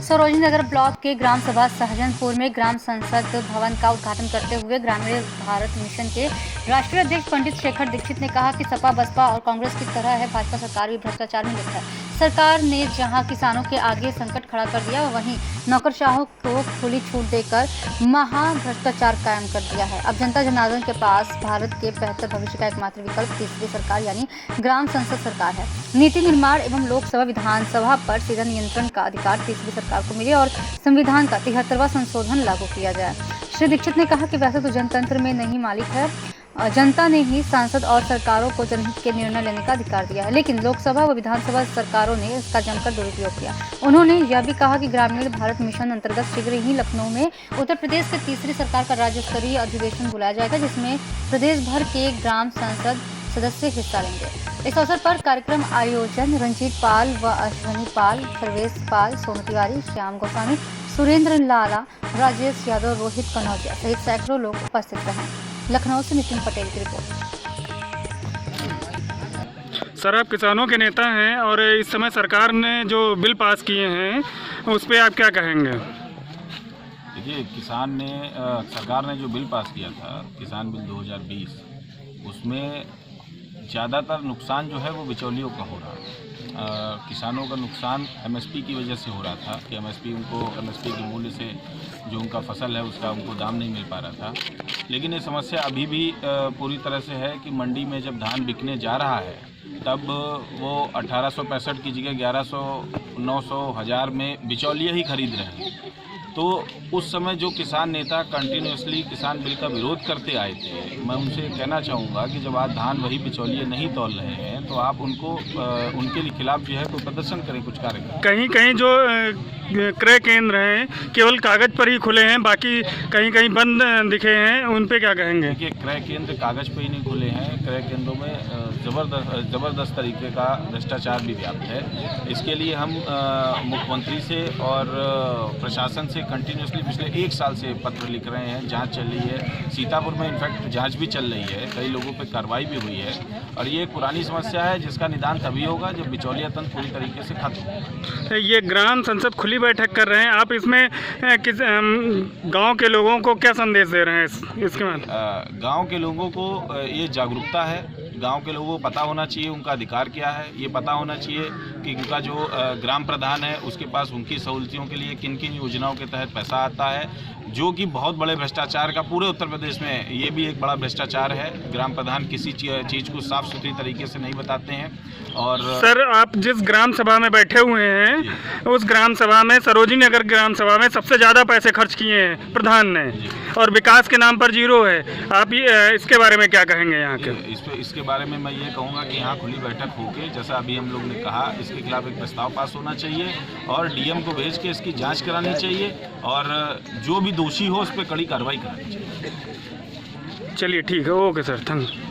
सरोजिनी नगर block के ग्राम सभा सहजनपुर में ग्राम संसद भवन का उद्घाटन करते हुए ग्रामीण भारत मिशन के राष्ट्रीय अध्यक्ष पंडित शेखर दीक्षित ने कहा कि सपा बसपा और कांग्रेस की तरह है भाजपा सरकार भी भ्रष्टाचार में लिप्त है। सरकार ने जहां किसानों के आगे संकट खड़ा कर दिया, वहीं नौकरशाहों को खुली छूट देकर महा भ्रष्टाचार कायम कर दिया है। अब जनता जनार्दन के पास भारत के बेहतर भविष्य का एकमात्र विकल्प तीसरी सरकार यानी ग्राम संसद सरकार है। नीति निर्माण एवं लोकसभा विधानसभा पर सीधा नियंत्रण का अधिकार तीसरी सरकार को मिले और संविधान का 73वां संशोधन लागू किया जाए। श्री दीक्षित ने कहा कि वैसे तो जनतंत्र में नहीं मालिक है, जनता ने ही सांसद और सरकारों को जनहित के निर्णय लेने का अधिकार दिया है, लेकिन लोकसभा व विधानसभा सरकारों ने इसका जमकर दुरुपयोग किया। उन्होंने यह भी कहा कि ग्रामीण भारत मिशन अंतर्गत शीघ्र ही लखनऊ में उत्तर प्रदेश की तीसरी सरकार का राज्य स्तरीय अधिवेशन बुलाया जाएगा, जिसमें प्रदेश भर के ग्राम संसद सदस्य हिस्सा लेंगे। इस अवसर पर कार्यक्रम आयोजन रंजीत पाल व अश्वनी पाल, सर्वेश पाल, सोनू तिवारी, श्याम गोस्वामी, सुरेंद्र लाला, राजेश यादव, रोहित कनौजिया सहित सैकड़ों लोग उपस्थित रहे। लखनऊ से नितिन पटेल की रिपोर्ट। सर, आप किसानों के नेता हैं और इस समय सरकार ने जो बिल पास किए हैं उस पर आप क्या कहेंगे? देखिए, सरकार ने जो बिल पास किया था, किसान बिल 2020, उसमें ज़्यादातर नुकसान जो है वो बिचौलियों का हो रहा है। किसानों का नुकसान एमएसपी की वजह से हो रहा था कि एमएसपी के मूल्य से जो उनका फसल है उसका उनको दाम नहीं मिल पा रहा था। लेकिन ये समस्या अभी भी पूरी तरह से है कि मंडी में जब धान बिकने जा रहा है तब वो 1865 की जगह 1100, 900, 1000 में बिचौलिए ही खरीद रहे हैं। तो उस समय जो किसान नेता कंटिन्यूसली किसान बिल का विरोध करते आए थे, मैं उनसे कहना चाहूँगा कि जब आज धान वही बिचौलिए नहीं तौल रहे हैं तो आप उनके खिलाफ जो है कोई प्रदर्शन करें, कुछ कार्य करें। कहीं कहीं जो क्रय केंद्र हैं केवल कागज़ पर ही खुले हैं, बाकी कहीं कहीं बंद दिखे हैं, उन पे क्या कहेंगे? देखिए, क्रय केंद्र कागज़ पे ही नहीं खुले हैं, क्रय केंद्रों में ज़बरदस्त तरीके का भ्रष्टाचार भी व्याप्त है। इसके लिए हम मुख्यमंत्री से और प्रशासन से कंटिन्यूसली पिछले 1 साल से पत्र लिख रहे हैं, जांच चल रही है। सीतापुर में इनफैक्ट जांच भी चल रही है, कई लोगों पे कार्रवाई भी हुई है और ये एक पुरानी समस्या है जिसका निदान तभी होगा जब बिचौलिया तंत्र पूरी तरीके से खत्म होगा। ये ग्राम संसद खुली बैठक कर रहे हैं, आप इसमें गांव के लोगों को क्या संदेश दे रहे हैं इसके बाद? गांव के लोगों को ये जागरूकता है, गांव के लोगों को पता होना चाहिए उनका अधिकार क्या है, ये पता होना चाहिए कि उनका जो ग्राम प्रधान है उसके पास उनकी सहूलतियों के लिए किन किन योजनाओं के तहत पैसा आता है, जो कि बहुत बड़े भ्रष्टाचार का पूरे उत्तर प्रदेश में ये भी एक बड़ा भ्रष्टाचार है। ग्राम प्रधान किसी चीज़ को साफ सुथरी तरीके से नहीं बताते हैं। और सर, आप जिस ग्राम सभा में बैठे हुए हैं उस ग्राम सभा में, सरोजिनी नगर ग्राम सभा में सबसे ज़्यादा पैसे खर्च किए हैं प्रधान ने और विकास के नाम पर जीरो है। आप इसके बारे में क्या कहेंगे यहाँ के? इसके बारे में मैं ये कहूँगा कि यहाँ खुली बैठक होके, जैसा अभी हम लोग ने कहा, इसके खिलाफ एक प्रस्ताव पास होना चाहिए और डीएम को भेज के इसकी जांच करानी चाहिए और जो भी दोषी हो उस पर कड़ी कार्रवाई करानी चाहिए। चलिए, ठीक है, ओके सर, थैंक यू।